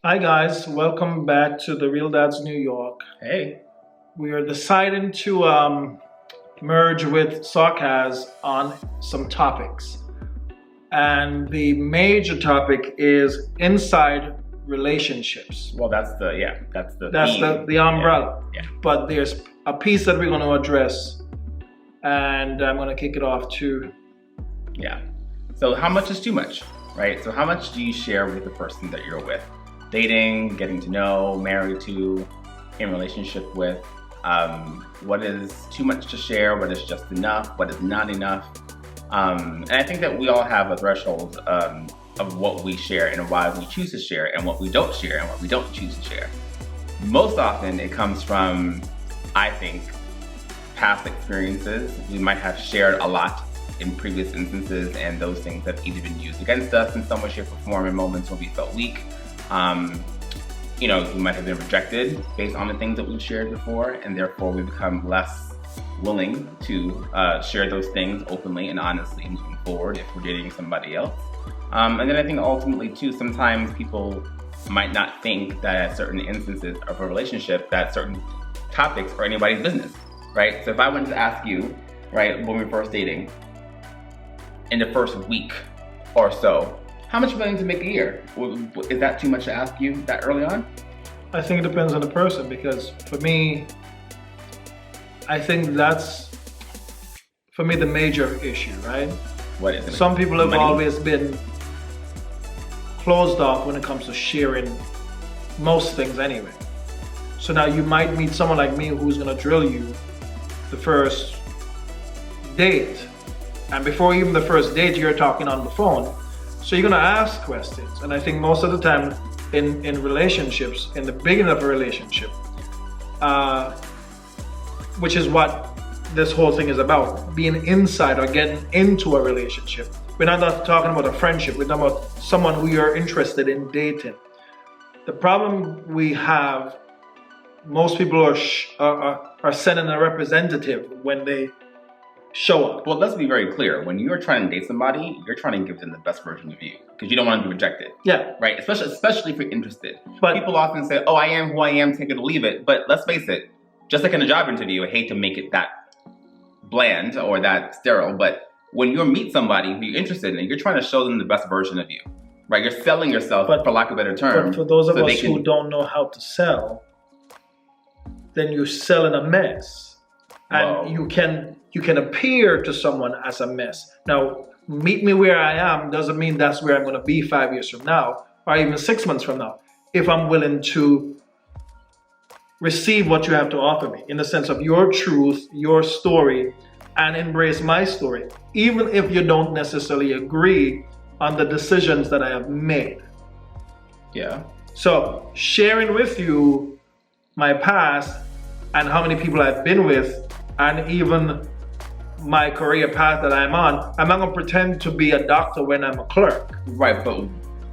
Hi guys, welcome back to the Real Dads New York. Hey. We are deciding to merge with Sarkaz on some topics. And the major topic is inside relationships. Well, that's the That's theme. the umbrella. Yeah. But there's a piece that we're going to address, and I'm going to kick it off to. Yeah. So how much is too much, right? So how much do you share with the person that you're with? Dating, getting to know, married to, in relationship with. What is too much to share? What is just enough? What is not enough? And I think that we all have a threshold of what we share and why we choose to share and what we don't share and what we don't choose to share. Most often it comes from, I think, past experiences. We might have shared a lot in previous instances, and those things have either been used against us in some way, shape, or form in moments when we felt weak. We might have been rejected based on the things that we've shared before, and therefore we become less willing to share those things openly and honestly moving forward if we're dating somebody else. And then I think ultimately too, sometimes people might not think that at certain instances of a relationship that certain topics are anybody's business, right? So if I went to ask you, right, when we were first dating, in the first week or so, how much are you willing to make a year? Is that too much to ask you that early on? I think it depends on the person, because for me, I think that's, for me, the major issue, right? What is it? Some people have Money? always been closed off when it comes to sharing most things anyway. So now you might meet someone like me who's gonna drill you the first date. And before even the first date, you're talking on the phone. So you're gonna ask questions. And I think most of the time in relationships, in the beginning of a relationship, which is what this whole thing is about, being inside or getting into a relationship. We're not talking about a friendship, we're talking about someone who you're interested in dating. The problem we have, most people are sending a representative when they show up. Well, let's be very clear. When you're trying to date somebody, you're trying to give them the best version of you because you don't want to be rejected. Yeah. Right? Especially if you're interested. But people often say, oh, I am who I am, take it or leave it. But let's face it, just like in a job interview, I hate to make it that bland or that sterile, but when you meet somebody who you're interested in, you're trying to show them the best version of you. Right? You're selling yourself, for lack of a better term. But for those of us who don't know how to sell, then you're selling a mess. And you can appear to someone as a mess. Now, meet me where I am doesn't mean that's where I'm going to be 5 years from now, or even 6 months from now, if I'm willing to receive what you have to offer me, in the sense of your truth, your story, and embrace my story, even if you don't necessarily agree on the decisions that I have made. Yeah. So, sharing with you my past and how many people I've been with, and even my career path that I'm on, I'm not gonna pretend to be a doctor when I'm a clerk. Right, but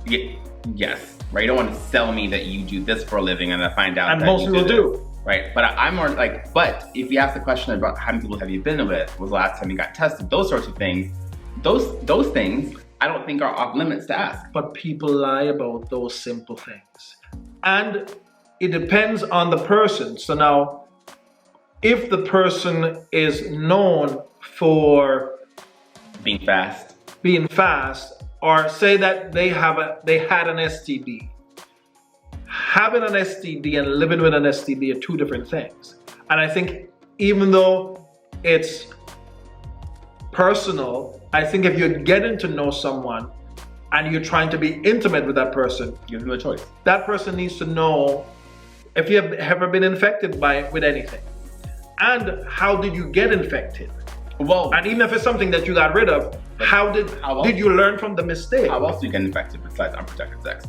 yes, right? You don't want to sell me that you do this for a living and I find out And that most you people do. this. Right, but I'm more like, but if you ask the question about how many people have you been with, was the last time you got tested, those sorts of things, those things I don't think are off limits to ask. But people lie about those simple things. And it depends on the person. So now, if the person is known for being fast, or say that they had an STD. Having an STD and living with an STD are two different things. And I think even though it's personal, I think if you're getting to know someone and you're trying to be intimate with that person, give them a choice. That person needs to know if you have ever been infected with anything. And how did you get infected? Well, and even if it's something that you got rid of, how did you learn from the mistake? How else do you get infected besides unprotected sex?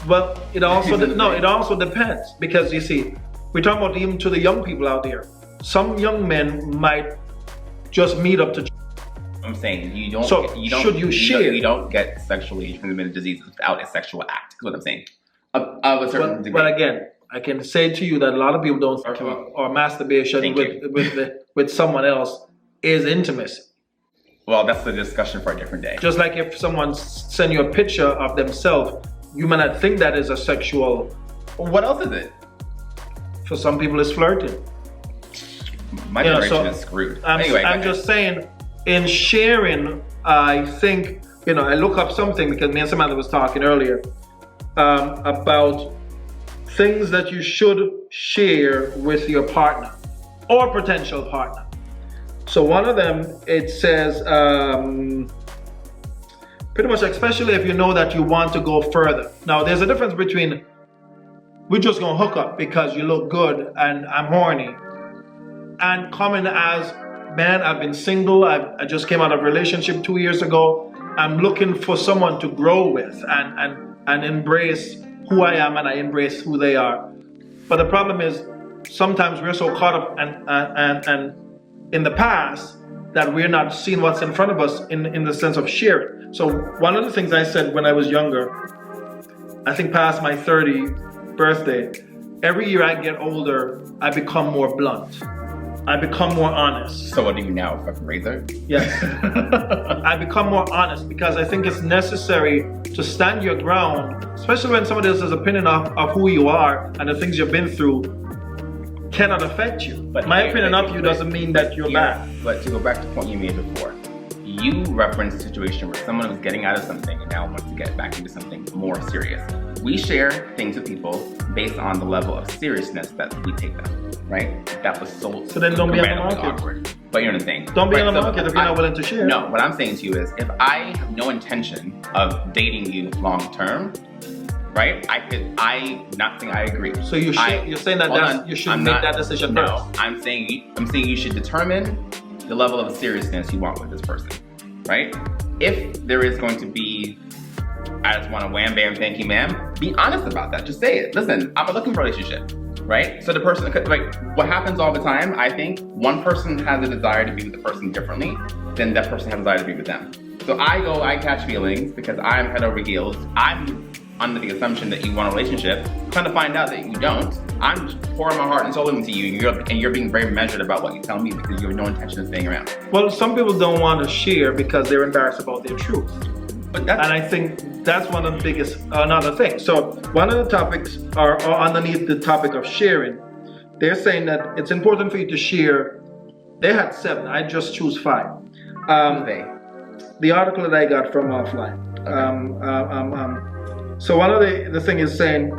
Well, it also depends, because you see, we're talking about even to the young people out there. Some young men might just meet up to. I'm saying you don't. So should you share? You don't get sexually transmitted diseases without a sexual act. Is what I'm saying. Of a certain degree. But again, I can say to you that a lot of people don't think or masturbation with someone else is intimacy. Well, that's a discussion for a different day. Just like if someone send you a picture of themselves you might not think that is a sexual. What else is it? For some people, it's flirting. My generation is screwed. I'm just saying, in sharing, I think, I look up something because me and Samantha was talking earlier about things that you should share with your partner or potential partner. So one of them, it says, pretty much, especially if you know that you want to go further. Now, there's a difference between we're just gonna hook up because you look good and I'm horny, and coming as, man, I've been single, I just came out of a relationship 2 years ago, I'm looking for someone to grow with and embrace who I am and I embrace who they are. But the problem is, sometimes we're so caught up and in the past that we're not seeing what's in front of us in the sense of sharing. So one of the things I said when I was younger, I think past my 30th birthday, every year I get older, I become more blunt. I become more honest. So what do you now, fucking razor? Yes. I become more honest because I think it's necessary to stand your ground, especially when somebody else's opinion of who you are and the things you've been through cannot affect you. But my opinion of you doesn't mean that you're bad. But to go back to the point you made before, you referenced a situation where someone was getting out of something and now wants to get back into something more serious. We share things with people based on the level of seriousness that we take them, right? That was so then don't be on the market. Awkward. But you know what I'm saying? Don't be on the market if you're not willing to share. No, what I'm saying to you is, if I have no intention of dating you long term, right? I'm not saying I agree. So you're saying that you should make that decision first. No, I'm saying you should determine the level of seriousness you want with this person, right? If there is going to be, I just want a wham bam thank you ma'am, be honest about that. Just say it. Listen, I'm looking for a relationship, right? So the person, like, what happens all the time, I think one person has a desire to be with the person differently than that person has a desire to be with them. So I catch feelings because I'm head over heels. I'm under the assumption that you want a relationship, kind of find out that you don't. I'm pouring my heart and soul into you, and you're being very measured about what you tell me because you have no intention of staying around. Well, some people don't want to share because they're embarrassed about their truth. And I think that's one of the biggest, another thing. So one of the topics are underneath the topic of sharing. They're saying that it's important for you to share. They had 7, I just choose 5. The article that I got from offline. So one of the thing is saying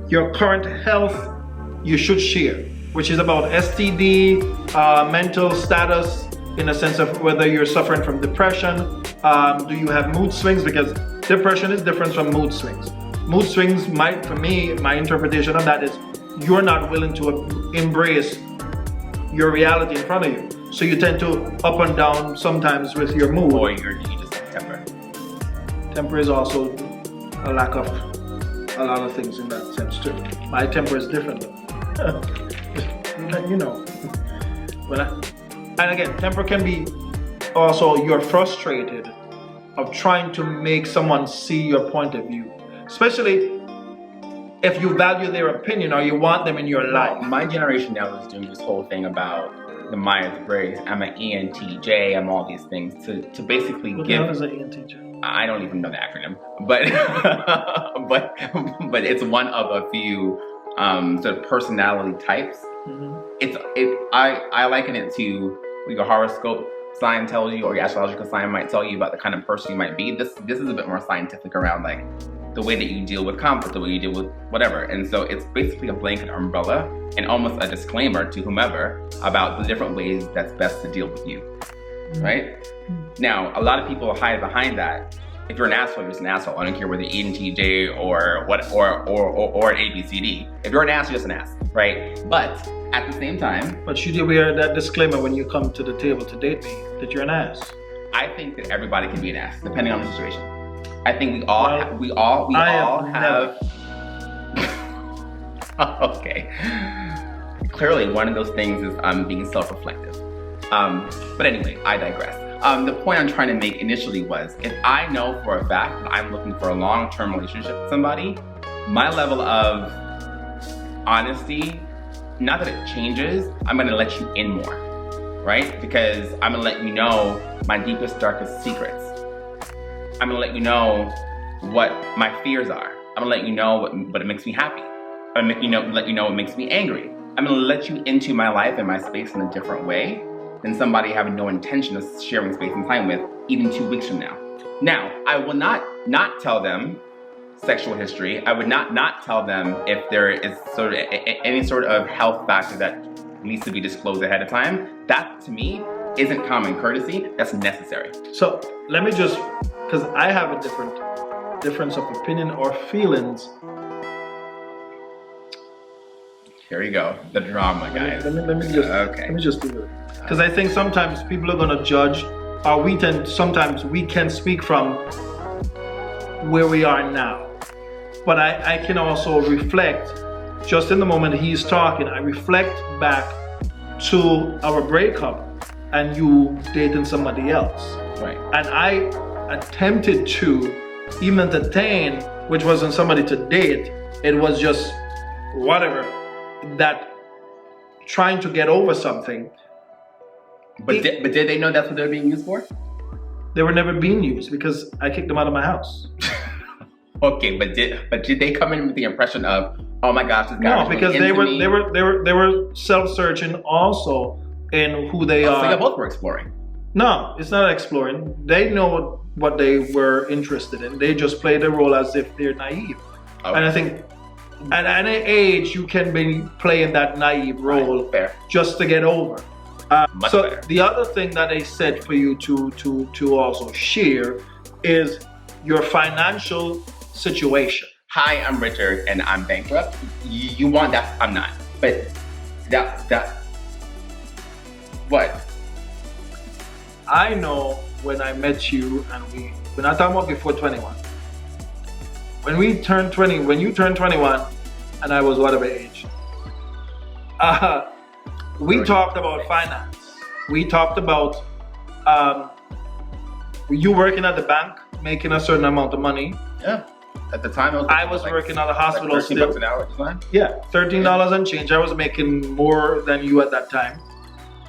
your current health you should share, which is about STD, mental status in the sense of whether you're suffering from depression, do you have mood swings, because depression is different from mood swings. Mood swings might, for me, my interpretation of that is you're not willing to embrace your reality in front of you. So you tend to up and down sometimes with your mood. Or you just have temper. Temper is also a lack of a lot of things in that sense too. My temper is different though. You know. And again, temper can be also you're frustrated of trying to make someone see your point of view. Especially if you value their opinion or you want them in your life. My generation now is doing this whole thing about the Myers-Briggs, I'm an ENTJ, I'm all these things to basically what give. What is an ENTJ? I don't even know the acronym, but but it's one of a few sort of personality types. Mm-hmm. I liken it to what your horoscope sign tells you or your astrological sign might tell you about the kind of person you might be. This is a bit more scientific around like the way that you deal with conflict, the way you deal with whatever. And so it's basically a blanket umbrella and almost a disclaimer to whomever about the different ways that's best to deal with you, right? Now, a lot of people hide behind that. If you're an asshole, you're just an asshole. I don't care whether ENTJ or what or an ABCD. If you're an ass, you're just an ass, right? But at the same time, but should you wear that disclaimer when you come to the table to date me that you're an ass? I think that everybody can be an ass, depending on the situation. I think we all have. Okay. Clearly, one of those things is being self-reflective. But anyway, I digress. The point I'm trying to make initially was, if I know for a fact that I'm looking for a long-term relationship with somebody, my level of honesty, not that it changes, I'm gonna let you in more, right? Because I'm gonna let you know my deepest, darkest secrets. I'm gonna let you know what my fears are. I'm gonna let you know what makes me happy. I'm gonna let you know what makes me angry. I'm gonna let you into my life and my space in a different way than somebody having no intention of sharing space and time with even 2 weeks from now. Now, I will not tell them sexual history. I would not tell them if there is sort of any sort of health factor that needs to be disclosed ahead of time. That, to me, isn't common courtesy. That's necessary. So let me just, because I have a difference of opinion or feelings. Here you go, the drama, guys. Let me just do it. Because I think sometimes people are gonna judge, or sometimes we can speak from where we are now. But I can also reflect, just in the moment he's talking, I reflect back to our breakup and you dating somebody else. Right. And I attempted to even entertain, which wasn't somebody to date, it was just whatever, that trying to get over something. But did they know that's what they're being used for? They were never being used because I kicked them out of my house. Okay, but did they come in with the impression of, oh my gosh, this guy? No, because they were self-searching also in who they are. So you both were exploring. No, it's not exploring. They know what they were interested in. They just play their role as if they're naive. Okay. And I think at any age you can be playing that naive role, fair, just to get over. So better. The other thing that I said for you to also share is your financial situation. Hi, I'm Richard and I'm bankrupt. You want that? I'm not. But that what? I know when I met you and we're not talking about before 21. When you turned 21 and I was whatever age, we talked about finance. We talked about you working at the bank, making a certain amount of money. Yeah. At the time, I was working at a hospital like still. $13 an hour at the time? Yeah, $13 and change. I was making more than you at that time.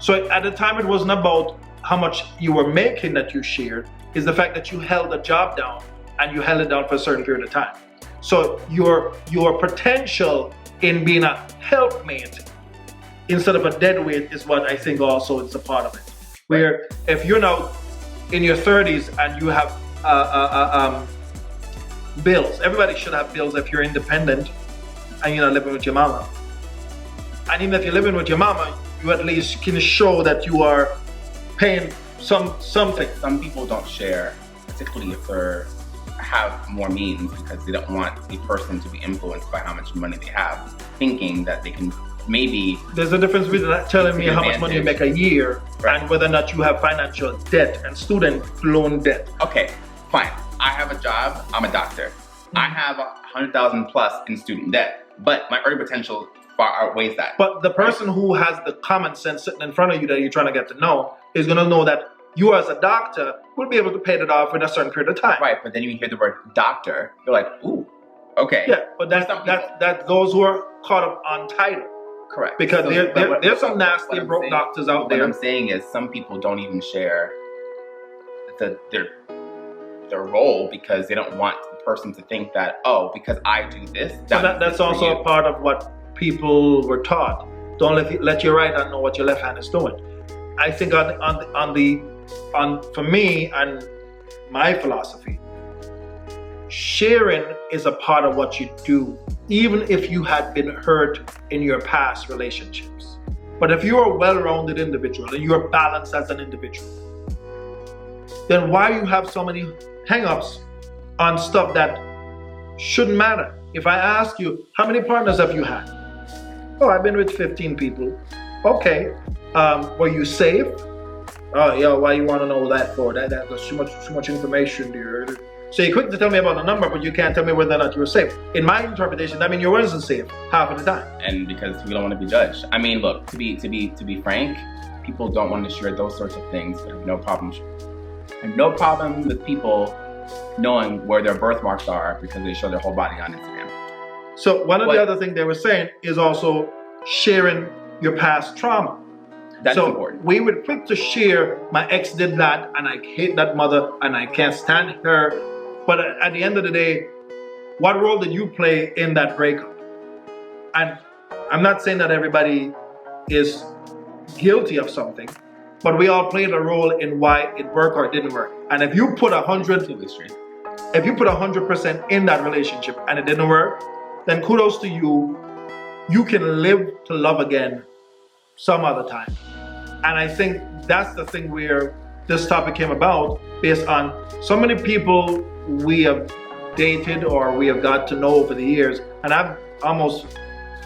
So at the time, it wasn't about how much you were making that you shared. It's the fact that you held the job down and you held it down for a certain period of time. So your potential in being a helpmate instead of a deadweight is what I think also is a part of it. Where if you're now in your 30s and you have bills, everybody should have bills if you're independent and you're not living with your mama. And even if you're living with your mama, you at least can show that you are paying something. Some people don't share, particularly if they have more means, because they don't want the person to be influenced by how much money they have, thinking that they can maybe... There's a difference between telling me how much money you make a year, right, and whether or not you have financial debt and student loan debt. Okay, fine. I have a job, I'm a doctor. I have 100,000 plus in student debt, but my earning potential far outweighs that. But the person who has the common sense sitting in front of you that you're trying to get to know is going to know that you as a doctor will be able to pay it off in a certain period of time. Right, but then you hear the word doctor, you're like, ooh, okay. Yeah, but that's those who are caught up on title. Correct. Because there's some nasty broke doctors out there. What I'm saying is some people don't even share their role because they don't want the person to think that, oh, because I do this. That's also a part of what people were taught. Don't let your right hand know what your left hand is doing. I think for me and my philosophy, sharing is a part of what you do, even if you had been hurt in your past relationships. But if you're a well-rounded individual and you're balanced as an individual, then why you have so many hang-ups on stuff that shouldn't matter? If I ask you, how many partners have you had? Oh, I've been with 15 people. Okay. Were you safe? Oh, yeah, why you want to know that for? That's too much information, dear. So you're quick to tell me about the number, but you can't tell me whether or not you were safe. In my interpretation, that means you weren't safe half of the time. And because we don't want to be judged. I mean, look, to be frank, people don't want to share those sorts of things, but have no problem with people knowing where their birthmarks are because they show their whole body on Instagram. So one of the other things they were saying is also sharing your past trauma. That's important. We were quick to share, my ex did that and I hate that mother and I can't stand her But at the end of the day, what role did you play in that breakup? And I'm not saying that everybody is guilty of something, but we all played a role in why it worked or it didn't work. And if you put 100% in that relationship and it didn't work, then kudos to you. You can live to love again some other time. And I think that's the thing where this topic came about, based on so many people we have dated or we have got to know over the years. And I'm almost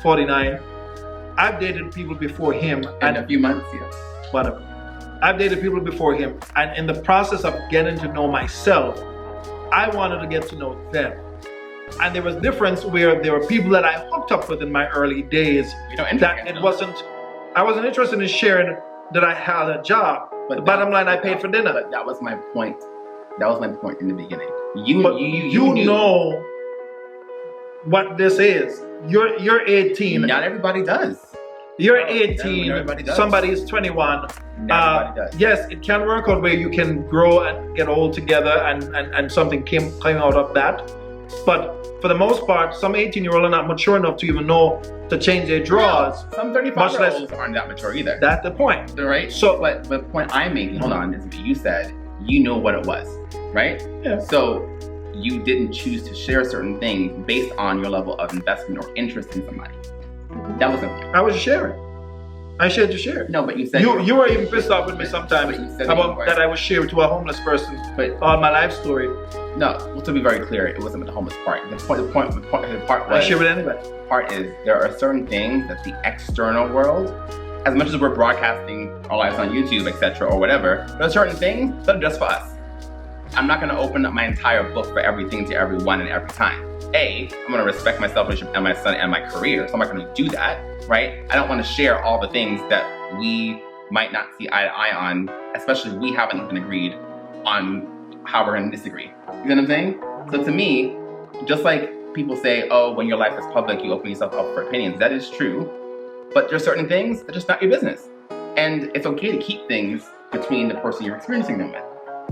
49. I've dated people before him. In a few months, yeah. Whatever. I've dated people before him. And in the process of getting to know myself, I wanted to get to know them. And there was a difference where there were people that I hooked up with in my early days that I wasn't interested in sharing that I had a job. But the bottom line, I paid for dinner. But that was my point. That was my point in the beginning. You know what this is. You're 18. Not everybody does. You're 18. Somebody is 21. Not everybody does. Yes, it can work out where you can grow and get old together, and something came out of that. But for the most part, some 18-year-olds are not mature enough to even know to change their drawers. No, some 35-year-olds aren't that mature either. That's the point. Right? So, but the point I'm making, hold on, is you said you know what it was, right? Yeah. So you didn't choose to share certain things based on your level of investment or interest in somebody. That was the point. I was sharing. I shared to share. No, but you said you were even pissed off with me sometimes about that I was sharing to a homeless person on my life story. No, well, to be very clear, it wasn't the homeless part. The part was, I share with anybody. The part is there are certain things that the external world, as much as we're broadcasting our lives on YouTube, etc., or whatever, there are certain things that are just for us. I'm not going to open up my entire book for everything to everyone and every time. I'm going to respect my self-relationship and my son and my career, so I'm not going to do that, right? I don't want to share all the things that we might not see eye to eye on, especially we haven't even agreed on how we're going to disagree. You know what I'm saying? So to me, just like people say, oh, when your life is public, you open yourself up for opinions. That is true, but there's certain things that are just not your business. And it's okay to keep things between the person you're experiencing them with.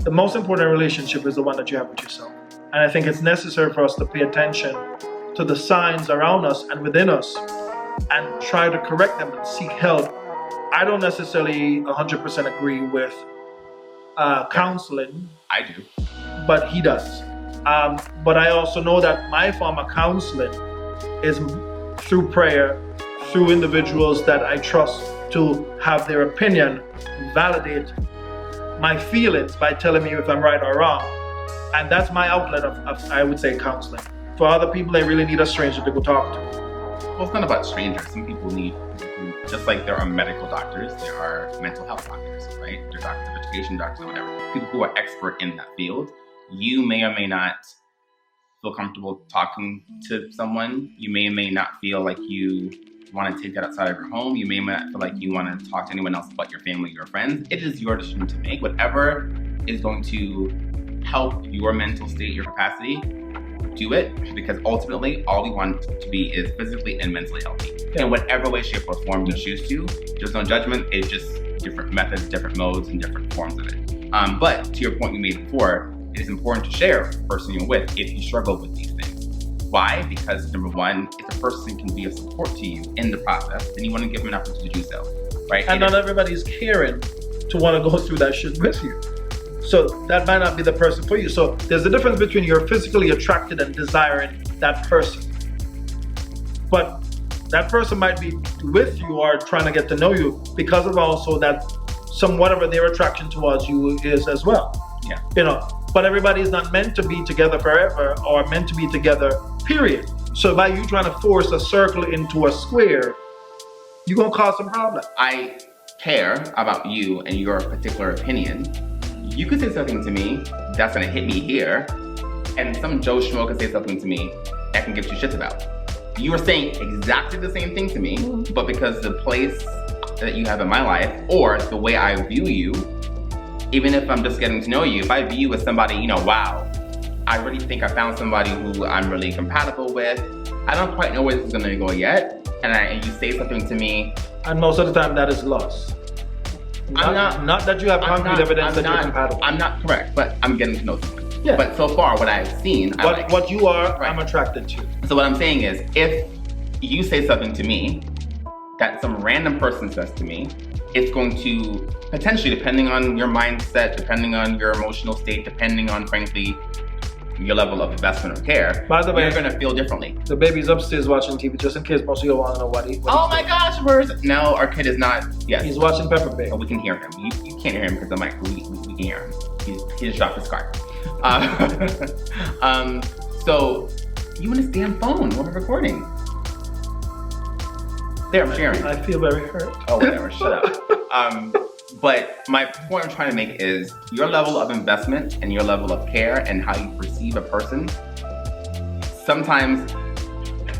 The most important relationship is the one that you have with yourself. And I think it's necessary for us to pay attention to the signs around us and within us and try to correct them and seek help. I don't necessarily 100% agree with counseling. I do. But he does. But I also know that my form of counseling is through prayer, through individuals that I trust to have their opinion validate my feelings by telling me if I'm right or wrong. And that's my outlet of I would say, counseling. For other people, they really need a stranger to go talk to. Well, it's not about strangers. Some people need, just like there are medical doctors, there are mental health doctors, right? There are doctors of education, doctors of whatever. People who are expert in that field. You may or may not feel comfortable talking to someone. You may or may not feel like you want to take that outside of your home. You may or may not feel like you want to talk to anyone else but your family, your friends. It is your decision to make. Whatever is going to help your mental state, your capacity, do it, because ultimately all we want to be is physically and mentally healthy. In whatever way, shape, or form you choose to. There's no judgment. It's just different methods, different modes, and different forms of it. But to your point you made before, it is important to share with the person you're with if you struggle with these things. Why? Because number one, if a person can be of support to you in the process, then you want to give them an opportunity to do so, right? And not everybody's caring to want to go through that shit with you. So that might not be the person for you. So there's a difference between you're physically attracted and desiring that person. But that person might be with you or trying to get to know you because of also that whatever their attraction towards you is as well. Yeah. But everybody is not meant to be together forever or meant to be together, period. So by you trying to force a circle into a square, you're going to cause some problems. I care about you and your particular opinion. You could say something to me that's going to hit me here, and some Joe Schmo could say something to me I can give two shits about. You are saying exactly the same thing to me, but because the place that you have in my life or the way I view you, even if I'm just getting to know you, if I view you as somebody, wow, I really think I found somebody who I'm really compatible with. I don't quite know where this is going to go yet, and you say something to me. And most of the time that is loss. Not that you have concrete evidence that you're compatible. I'm not correct, but I'm getting to know someone. Yeah. But so far, what I've seen, I like. What you are, Right. I'm attracted to. So what I'm saying is, if you say something to me that some random person says to me, it's going to potentially, depending on your mindset, depending on your emotional state, depending on, frankly, your level of investment or care, By the way, you're going to feel differently. The baby's upstairs watching TV, just in case most of you want to know what he's Oh my gosh, where's... No, our kid is not. Yes. He's watching Peppa Pig. Oh, we can hear him. You can't hear him because I'm like, we can hear him. He just dropped his card. So, you on his damn phone when we're recording. There, I'm sharing. I feel very hurt. Oh, whatever, shut up. But my point I'm trying to make is your level of investment and your level of care and how you perceive a person. Sometimes,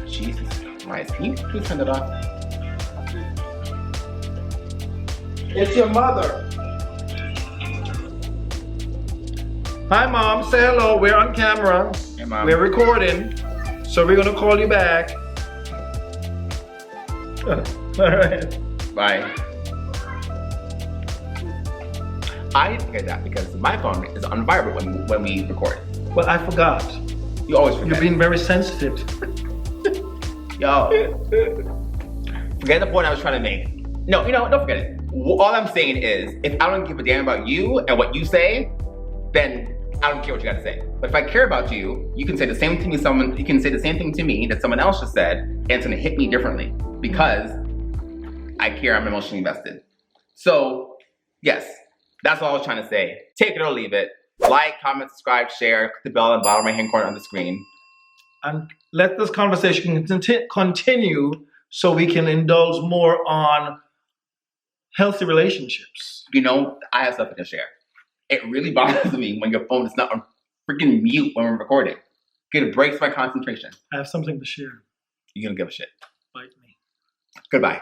Jesus Christ, can you please turn that off? It's your mother. Hi, Mom. Say hello. We're on camera. Hey, Mom. We're recording. So we're going to call you back. All right. Bye. I get that because my phone is on vibrate when we record. Well, I forgot. You always forget. You're being very sensitive. Yo. Forget the point I was trying to make. No, don't forget it. All I'm saying is, if I don't give a damn about you and what you say, then I don't care what you got to say. But if I care about you, you can say the same thing to someone. You can say the same thing to me that someone else just said, and it's gonna hit me differently because I care. I'm emotionally invested. So, yes, that's all I was trying to say. Take it or leave it. Like, comment, subscribe, share. Click the bell in the bottom right-hand corner on the screen. And let this conversation continue so we can indulge more on healthy relationships. I have something to share. It really bothers me when your phone is not on freaking mute when we're recording. It breaks my concentration. I have something to share. You don't give a shit. Bite me. Goodbye.